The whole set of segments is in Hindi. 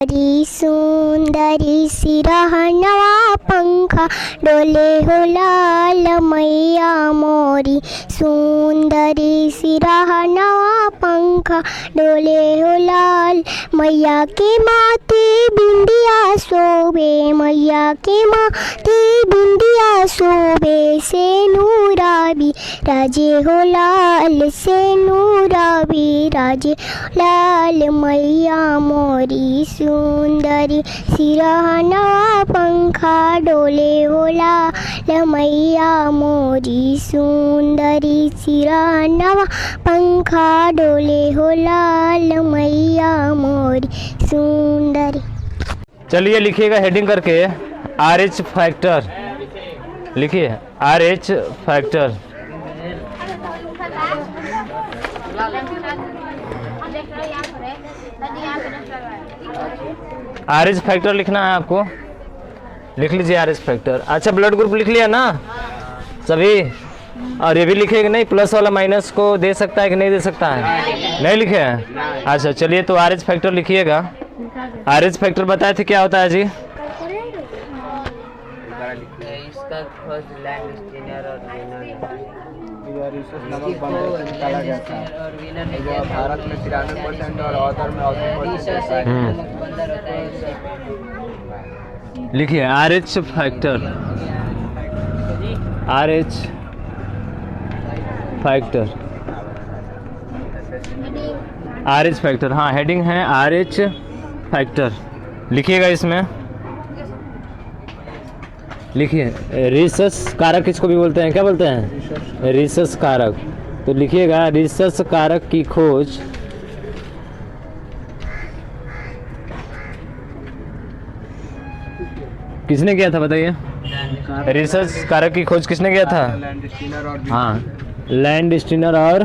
हरी सुंदरी सिरहनवा पंखा डोले हो लाल मैया मोरी। सुंदरी सिरहनवा पंखा डोले हो लाल मैया के माथे बिंदिया शोभे। मैया के माथे बिंदिया शोभे। से नूराबी राजे हो लाल से नूराबी राजे लाल मैया मोरी। सुंदरी सिरहनवा पंखा डोले हो लाल मैया मोरी। सुंदरी सिरहनवा पंखा डोले हो लाल मैया मोरी। सुंदरी। चलिए लिखिएगा हेडिंग करके RH फैक्टर। लिखिए RH फैक्टर। RH फैक्टर लिखना है आपको, लिख लीजिए RH फैक्टर। अच्छा ब्लड ग्रुप लिख लिया ना सभी? और ये भी लिखेगा नहीं, प्लस वाला माइनस को दे सकता है कि नहीं दे सकता है? नहीं लिखे हैं। अच्छा चलिए तो RH फैक्टर लिखिएगा। RH फैक्टर बताए थे क्या होता है जी? इसका खोज लैंड स्टीनर और विनर भारत में 93% और अदर में 80%। लिखिए RH factor. RH factor. RH factor, हाँ हेडिंग है RH फैक्टर। लिखिएगा इसमें, लिखिए रिसस कारक किसको भी बोलते हैं, क्या बोलते हैं? रिसस कारक। तो लिखिएगा रिसस कारक की खोज किसने किया था बताइए? रिसस कारक की खोज किसने किया था? हाँ लैंड स्टीनर और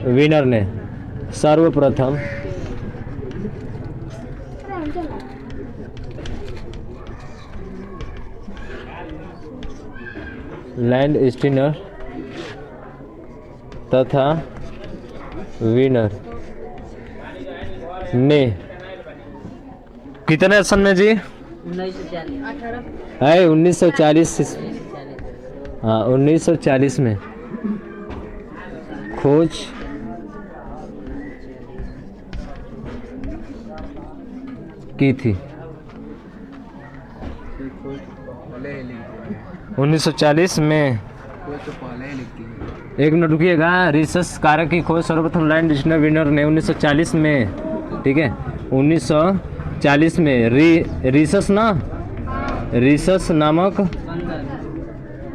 विनर ने सर्वप्रथम लैंड स्टीनर तथा विनर ने कितने सन में जी? 1940। हाँ 1940 में खोज की थी। 1940 में। एक मिनट रुकिएगा। रिसस कारक की खोज सर्वप्रथम लैंड स्टीनर विनर ने 1940 में, ठीक है 1940 में रिसस ना, रिसस नामक,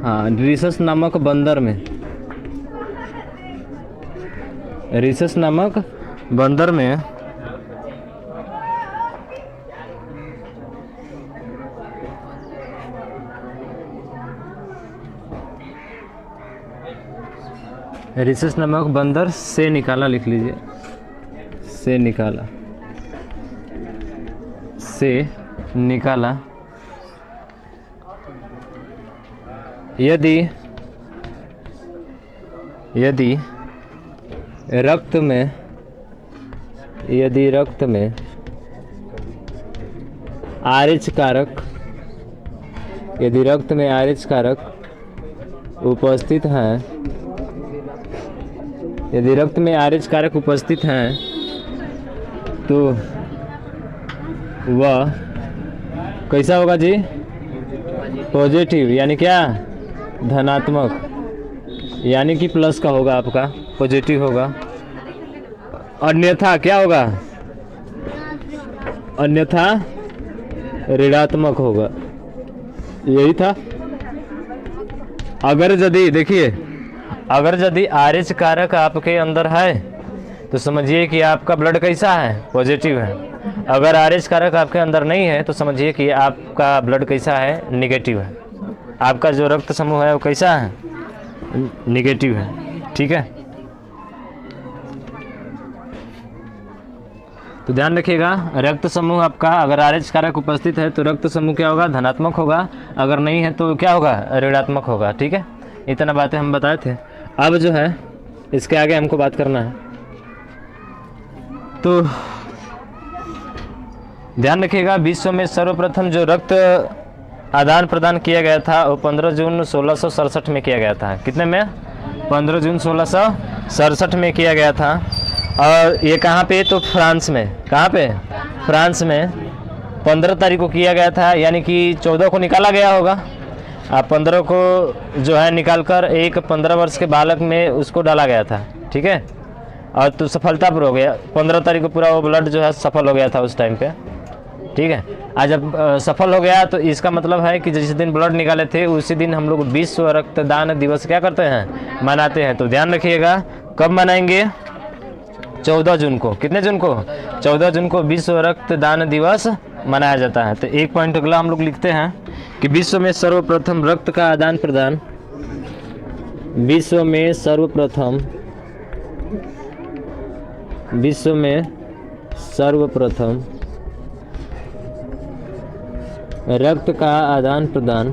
हाँ रिसस नामक बंदर में, रिसस नामक बंदर में रिसस नामक बंदर से निकाला। लिख लीजिए से निकाला, से निकाला यदि रक्त में, यदि रक्त में RH कारक, यदि रक्त में RH कारक उपस्थित हैं, यदि रक्त में RH कारक उपस्थित हैं तो वह कैसा होगा जी? पॉजिटिव, यानी क्या? धनात्मक, यानी कि प्लस का होगा आपका, पॉजिटिव होगा। अन्यथा क्या होगा? अन्यथा ऋणात्मक होगा। यही था। अगर यदि देखिए, अगर यदि RH कारक आपके अंदर है तो समझिए कि आपका ब्लड कैसा है? पॉजिटिव है। अगर RH कारक आपके अंदर नहीं है तो समझिए कि आपका ब्लड कैसा है? निगेटिव है। आपका जो रक्त समूह है वो कैसा है? निगेटिव है। ठीक है, तो ध्यान रखिएगा। रक्त समूह आपका अगर RH कारक उपस्थित है तो रक्त समूह क्या होगा? धनात्मक होगा। अगर नहीं है तो क्या होगा? ऋणात्मक होगा। ठीक है, इतना बातें हम बताए थे। अब जो है इसके आगे हमको बात करना है। तो ध्यान रखिएगा, विश्व में सर्वप्रथम जो रक्त आदान प्रदान किया गया था वो 15 जून 1667 में किया गया था। कितने में? 15 जून 1667 में किया गया था। और ये कहाँ पे? तो फ्रांस में। कहाँ पे? फ्रांस में 15 तारीख को किया गया था, यानी कि 14 को निकाला गया होगा। अब 15 को जो है निकाल कर एक 15 वर्ष के बालक में उसको डाला गया था, ठीक है। और तो सफलतापूर्वक हो गया, 15 तारीख को पूरा वो ब्लड जो है सफल हो गया था उस टाइम पे, ठीक है। आज जब सफल हो गया तो इसका मतलब है कि जिस दिन ब्लड निकाले थे उसी दिन हम लोग विश्व रक्तदान दिवस क्या करते हैं? मनाते हैं। तो ध्यान रखिएगा, कब मनाएंगे? 14 जून को। कितने जून को? 14 जून को विश्व रक्तदान दिवस मनाया जाता है। तो एक पॉइंट अगला हम लोग लिखते हैं कि विश्व में सर्वप्रथम रक्त का आदान प्रदान, विश्व में सर्वप्रथम रक्त का आदान प्रदान,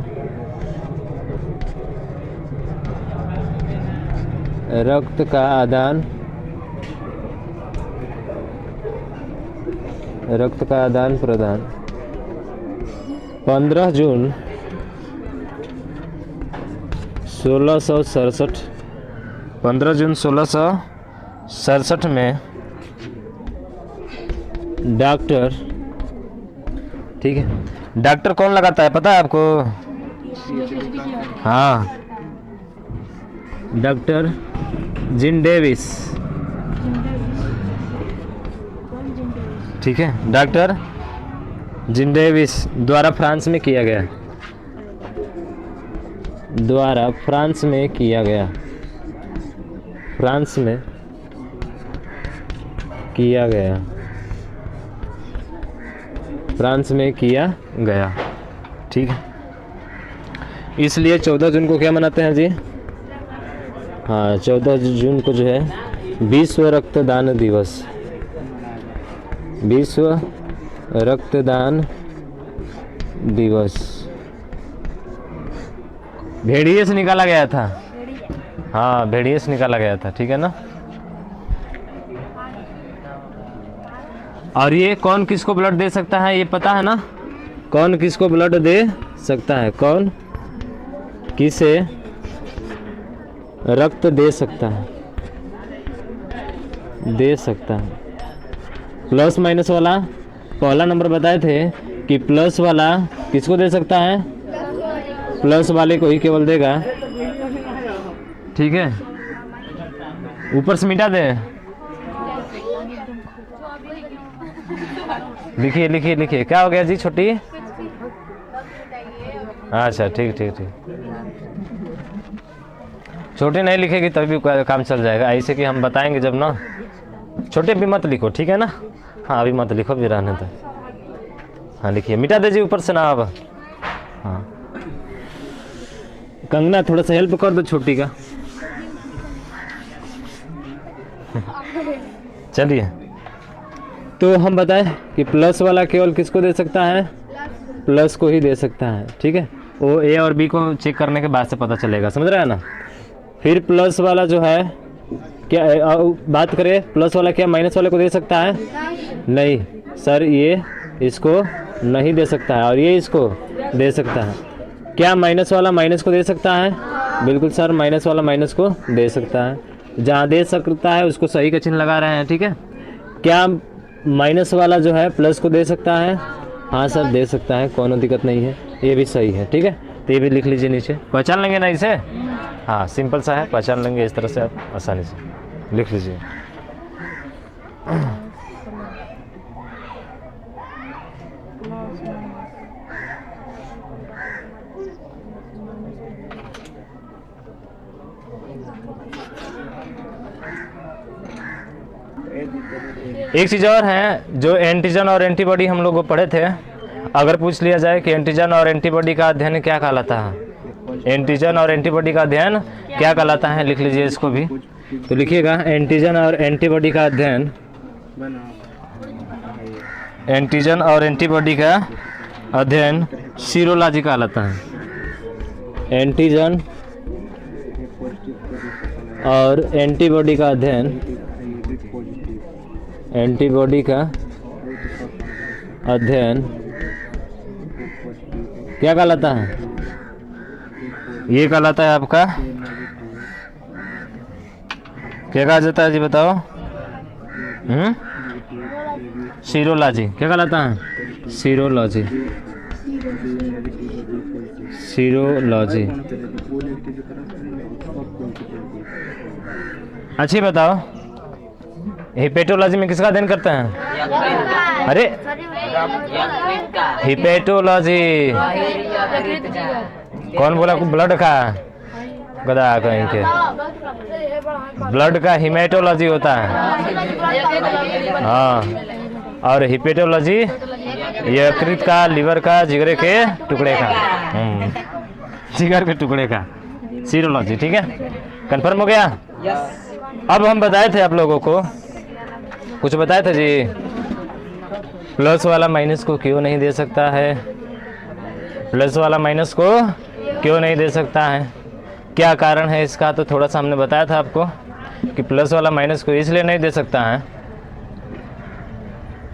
रक्त का आदान प्रदान 15 जून 1667, 15 जून 1667 में डॉक्टर, ठीक है। डॉक्टर कौन लगाता है पता है आपको? हाँ, डॉक्टर जिन डेविस, ठीक है। डॉक्टर जिन डेविस द्वारा फ्रांस में किया गया, फ्रांस में किया गया ठीक है। इसलिए 14 जून को क्या मनाते हैं जी? हाँ, 14 जून को जो है विश्व रक्तदान दिवस, विश्व रक्तदान दिवस भेड़िए से निकाला गया था। हाँ, भेड़िए से निकाला गया था, ठीक है ना। और ये कौन किसको ब्लड दे सकता है ये पता है ना? कौन किसको ब्लड दे सकता है? कौन किसे रक्त दे सकता है? प्लस माइनस वाला पहला नंबर बताए थे कि प्लस वाला किसको दे सकता है? प्लस वाले को ही केवल देगा, ठीक है। ऊपर से मिटा दे, लिखिए क्या हो गया जी छोटी? अच्छा, ठीक। छोटे नहीं लिखेगी तभी काम चल जाएगा, ऐसे कि हम बताएंगे जब ना। छोटे भी मत लिखो, ठीक है ना। हाँ, अभी मत लिखो, भी रहने दो। हाँ, लिखिए, मिटा दीजिए ऊपर से ना अब। हाँ, कंगना थोड़ा सा हेल्प कर दो छोटी का। चलिए, तो हम बताएं कि प्लस वाला केवल किसको दे सकता है? प्लस को ही दे सकता है, ठीक है। वो ए और बी को चेक करने के बाद से पता चलेगा, समझ रहे हैं ना। फिर प्लस वाला जो है क्या बात करें, प्लस वाला क्या माइनस वाले को दे सकता है? नहीं सर, ये इसको नहीं दे सकता है और ये इसको दे सकता है। क्या माइनस वाला माइनस को दे सकता है? बिल्कुल सर, माइनस वाला माइनस को दे सकता है। जहाँ दे सकता है उसको सही का चिन्ह लगा रहे हैं, ठीक है। क्या माइनस वाला जो है प्लस को दे सकता है? हाँ सर, दे सकता है, कोनो दिक्कत नहीं है, ये भी सही है, ठीक है। तो ये भी लिख लीजिए नीचे, पहचान लेंगे ना इसे। हाँ, सिंपल सा है, पहचान लेंगे इस तरह से, आप आसानी से लिख लीजिए। एक चीज़ और है, जो एंटीजन और एंटीबॉडी हम लोग को पढ़े थे, अगर पूछ लिया जाए कि एंटीजन और एंटीबॉडी का अध्ययन क्या कहलाता है? एंटीजन और एंटीबॉडी का अध्ययन क्या कहलाता है? लिख लीजिए इसको भी। तो लिखिएगा, एंटीजन और एंटीबॉडी का अध्ययन, एंटीजन और एंटीबॉडी का अध्ययन सीरोलॉजी कहलाता है। एंटीजन और एंटीबॉडी का अध्ययन, एंटीबॉडी का अध्ययन क्या कहलाता है? ये कहलाता है आपका, क्या कहा जाता है जी बताओ? सीरोलॉजी। क्या कहलाता है? सीरोलॉजी। सीरोलॉजी। अच्छी बताओ, हिपेटोलॉजी में किसका अध्ययन करते हैं? अरे हिपेटोलॉजी कौन बोला? ब्लड का गधा कहीं के, ब्लड का हिमेटोलॉजी होता है। हाँ, और हिपेटोलॉजी यकृत का, लिवर का, जिगरे के टुकड़े का, जिगर के टुकड़े का। सीरोलॉजी, ठीक है, कंफर्म हो गया। अब हम बताए थे आप लोगों को, कुछ बताए थे जी, प्लस वाला माइनस को क्यों नहीं दे सकता है, प्लस वाला माइनस को क्यों नहीं दे सकता है, क्या कारण है इसका, तो थोड़ा सा हमने बताया था आपको कि प्लस वाला माइनस को इसलिए नहीं दे सकता है,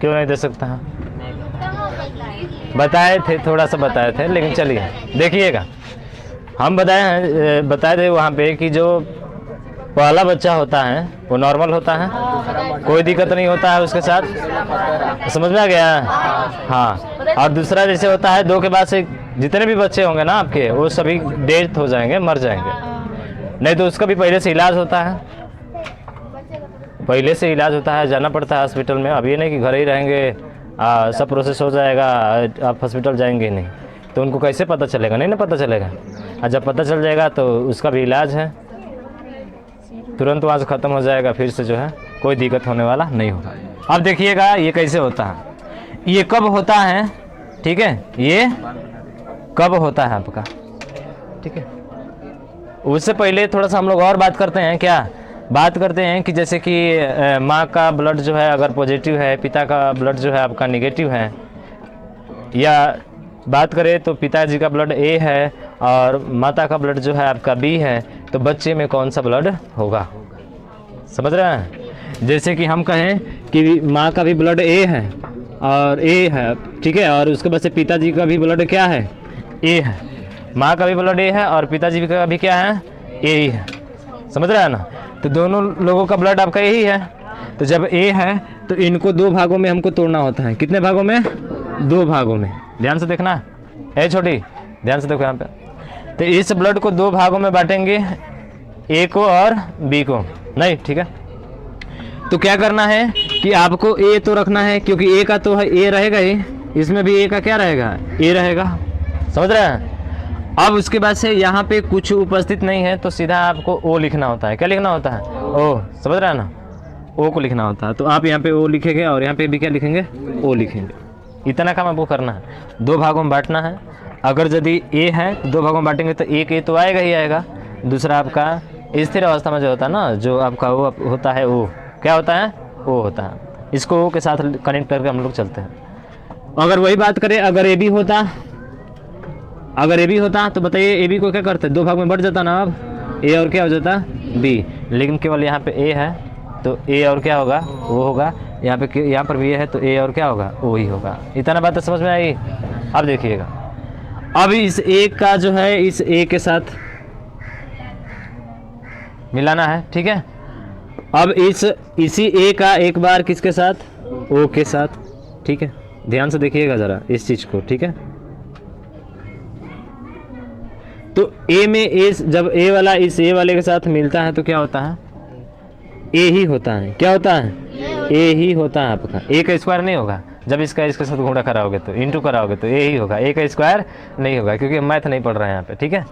क्यों नहीं दे सकता है, बताए थे, थोड़ा सा बताए थे, लेकिन चलिए देखिएगा। हम बताए थे वहाँ पे कि जो पहला बच्चा होता है वो नॉर्मल होता है, कोई दिक्कत नहीं होता है उसके साथ, समझ में आ गया? हाँ, और दूसरा जैसे होता है 2 के बाद से जितने भी बच्चे होंगे ना आपके, वो सभी डेथ हो जाएंगे, मर जाएंगे। नहीं तो उसका भी पहले से इलाज होता है, पहले से इलाज होता है, जाना पड़ता है हॉस्पिटल में। अब ये नहीं कि घर ही रहेंगे, सब प्रोसेस हो जाएगा, आप हॉस्पिटल जाएंगे नहीं, तो उनको कैसे पता चलेगा? नहीं ना पता चलेगा। और जब पता चल जाएगा तो उसका भी इलाज है, तुरंत वहाँ से ख़त्म हो जाएगा, फिर से जो है कोई दिक्कत होने वाला नहीं होगा। अब देखिएगा ये कैसे होता है, ये कब होता है, ठीक है, ये कब होता है आपका, ठीक है। उससे पहले थोड़ा सा हम लोग और बात करते हैं, क्या बात करते हैं कि जैसे कि माँ का ब्लड जो है अगर पॉजिटिव है, पिता का ब्लड जो है आपका निगेटिव है, या बात करें तो पिताजी का ब्लड ए है और माता का ब्लड जो है आपका बी है, तो बच्चे में कौन सा ब्लड होगा? समझ रहे हैं? जैसे कि हम कहें कि माँ का भी ब्लड ए है और ए है, ठीक है, और उसके बाद से पिताजी का भी ब्लड क्या है? ए है। माँ का भी ब्लड ए है और पिताजी का भी क्या है? ए ही है। समझ रहे हैं ना? तो दोनों लोगों का ब्लड आपका यही है। तो जब ए है तो इनको 2 भागों में हमको तोड़ना होता है। कितने भागों में? 2 भागों में। ध्यान से देखना है छोटी, ध्यान से देखो यहाँ पे। तो इस ब्लड को 2 भागों में बांटेंगे, ए को और बी को, नहीं, ठीक है। तो क्या करना है कि आपको ए तो रखना है, क्योंकि ए का तो है, ए रहेगा ही, इसमें भी ए का क्या रहेगा? ए रहेगा। समझ रहे हैं? अब उसके बाद से यहाँ पे कुछ उपस्थित नहीं है तो सीधा आपको ओ लिखना होता है। क्या लिखना होता है? ओ। समझ रहे हैं ना? ओ को लिखना होता है। तो आप यहाँ पे ओ लिखेंगे और यहाँ पे भी क्या लिखेंगे? ओ लिखेंगे। इतना काम आपको करना है, 2 भागों में बांटना है। अगर यदि ए है तो 2 भागों में बांटेंगे तो एक ए तो आएगा ही आएगा, दूसरा आपका स्थिर अवस्था में जो होता है ना, जो आपका वो होता है, वो क्या होता है? ओ होता है। इसको ओ के साथ कनेक्ट करके हम लोग चलते हैं। अगर वही बात करें, अगर ए बी होता तो बताइए ए बी को क्या करते? 2 भाग में बढ़ जाता ना, अब ए और क्या हो जाता? बी। लेकिन केवल यहाँ पे ए है तो ए और क्या होगा? वो होगा। यहाँ पर भी ए है तो ए और क्या होगा? ओ ही होगा। इतना बात तो समझ में आई? अब देखिएगा, अब इस ए का जो है इस ए के साथ मिलाना है, ठीक है। अब इसी ए का एक बार किसके साथ? ओ के साथ, ठीक है। ध्यान से देखिएगा ज़रा इस चीज़ को, ठीक है। तो ए में जब ए वाला इस ए वाले के साथ मिलता है तो क्या होता है? ए ही होता है। क्या होता है? ए ही होता है आपका। ए का स्क्वायर नहीं होगा। जब इसके साथ गुणा कराओगे तो इंटू कराओगे तो ए ही होगा, ए का स्क्वायर नहीं होगा, क्योंकि मैथ नहीं पढ़ रहे हैं यहाँ पे, ठीक है।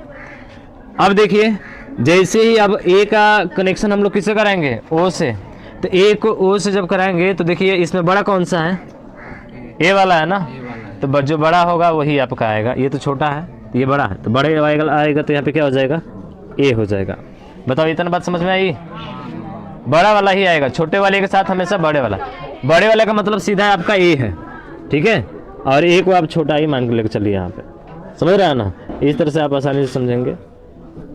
अब देखिए, जैसे ही अब ए का कनेक्शन हम लोग किससे कराएंगे? ओ से। तो ए को ओ से जब कराएंगे तो देखिए इसमें बड़ा कौन सा है? ए वाला है ना, तो जो बड़ा होगा वही आपका आएगा। ये तो छोटा है, ये बड़ा है, तो बड़े आएगा तो यहाँ पे क्या हो जाएगा? ए हो जाएगा। बताओ, इतना बात समझ में आई? बड़ा वाला ही आएगा, छोटे वाले के साथ हमेशा बड़े वाले का मतलब सीधा आपका ए है, ठीक है। और ए को आप छोटा ही मान के लेकर चलिए यहाँ पे, समझ रहे हैं ना? इस तरह से आप आसानी से समझेंगे।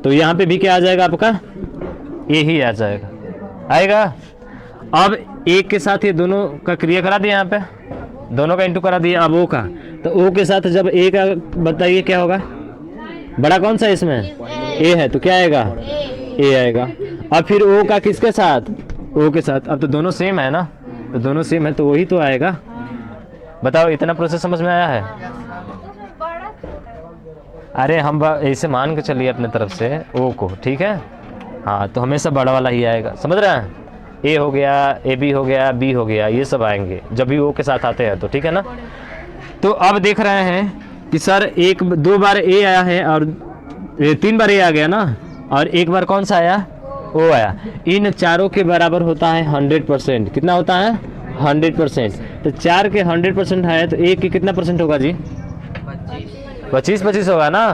तो यहाँ पे भी क्या आ जाएगा आपका? ए ही आ जाएगा, आएगा। अब एक के साथ ये दोनों का क्रिया करा दिया यहाँ पे, दोनों का इंटू करा दिया। अब ओ का, तो ओ के साथ जब ए का बताइए क्या होगा, बड़ा कौन सा है इसमें, ए है, तो क्या आएगा, ए आएगा। अब फिर ओ का किसके साथ, ओ के साथ। अब तो दोनों सेम है ना, तो दोनों सेम है तो वही तो आएगा। बताओ इतना प्रोसेस समझ में आया है? अरे हम ऐसे मान के चलिए अपने तरफ से ओ को, ठीक है। हाँ तो हमेशा बड़ा वाला ही आएगा, समझ रहे हैं। ए हो गया, ए बी हो गया, बी हो गया, ये सब आएंगे जब भी ओ के साथ आते हैं तो, ठीक है ना। तो अब देख रहे हैं कि सर एक दो बार ए आया है और 3 बार ए आ गया ना, और एक बार कौन सा आया, ओ आया। इन चारों के बराबर होता है 100%। कितना होता है, 100%। तो 4 के 100% है तो एक के कितना परसेंट होगा जी, 25 होगा ना।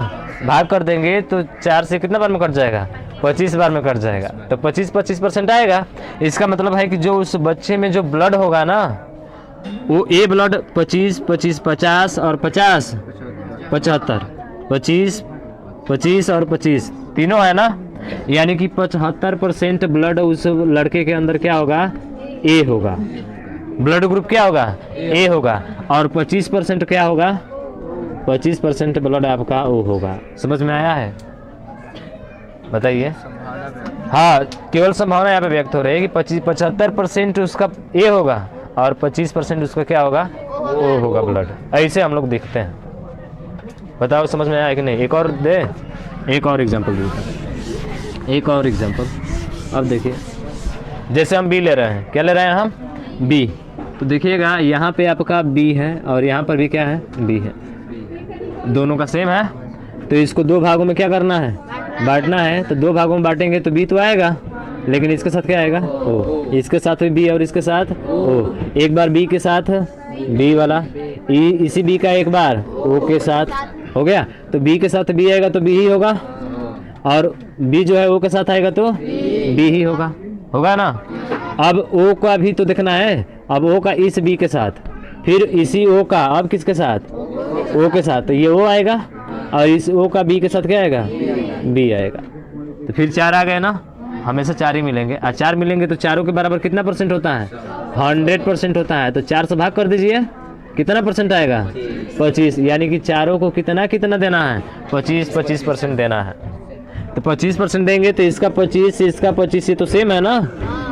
भाग कर देंगे तो 4 से कितना बार में कट जाएगा, 25 बार में कट जाएगा, तो 25% आएगा। इसका मतलब है कि जो उस बच्चे में जो ब्लड होगा ना, वो ए ब्लड 25, 50 और 50, 75, 25 और 25 तीनों है ना, यानी कि 75% ब्लड उस लड़के के अंदर क्या होगा, ए होगा। ब्लड ग्रुप क्या होगा, ए होगा। और 25% क्या होगा, 25% ब्लड आपका ओ होगा। समझ में आया है? बताइए। हाँ, केवल संभावना यहाँ पे व्यक्त हो रही है कि 75% उसका ए होगा और 25% उसका क्या होगा, ओ होगा ब्लड। ऐसे हम लोग देखते हैं। बताओ समझ में आया कि नहीं? एक और दे, एक और एग्जांपल दे, एक और एग्जांपल। अब देखिए जैसे हम बी ले रहे हैं, क्या ले रहे हैं हम, बी। तो देखिएगा यहाँ पे आपका बी है और यहाँ पर भी क्या है, बी है, दोनों का सेम है। तो इसको 2 भागों में क्या करना है, बांटना है। तो 2 भागों में बांटेंगे तो बी तो आएगा, लेकिन इसके साथ क्या आएगा, ओ। इसके साथ भी बी और इसके साथ ओ। एक बार बी के साथ बी वाला, इसी बी का एक बार ओ के साथ हो गया। तो बी के साथ बी आएगा तो बी ही होगा, और बी जो है ओ के साथ आएगा तो बी ही होगा, होगा ना। अब ओ का भी तो देखना है। अब ओ का इस बी के साथ, फिर इसी ओ का अब किसके साथ, ओ के साथ, तो ये ओ आएगा, और इस ओ का बी के साथ क्या आएगा, बी आएगा। तो फिर 4 आ गए ना, हमेशा 4 ही मिलेंगे। और 4 मिलेंगे तो चारों के बराबर कितना परसेंट होता है, 100% होता है। तो 4 से भाग कर दीजिए, कितना परसेंट आएगा, 25। यानी कि चारों को कितना कितना देना है, 25% देना है। तो 25% देंगे तो इसका 25, इसका 25, ये तो सेम है ना,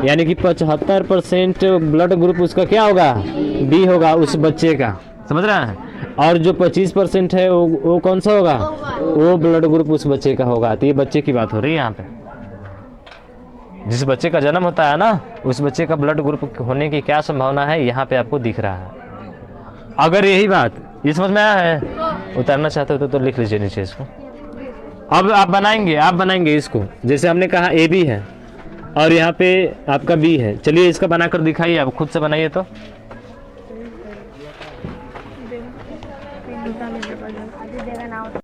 यानी कि 75% ब्लड ग्रुप उसका क्या होगा, बी होगा उस बच्चे का। समझ रहे हैं? और जो 25% है वो कौन सा होगा, वो ब्लड ग्रुप उस बच्चे का होगा। तो ये बच्चे की बात हो रही है यहाँ पे, जिस बच्चे का जन्म होता है ना, उस बच्चे का ब्लड ग्रुप होने की क्या संभावना है यहाँ पे आपको दिख रहा है। अगर यही बात ये समझ में आया है, उतारना चाहते हो तो लिख लीजिए नीचे इसको। अब आप बनाएंगे इसको, जैसे हमने कहा ए बी है और यहाँ पे आपका बी है। चलिए इसका बनाकर दिखाइए, आप खुद से बनाइए तो।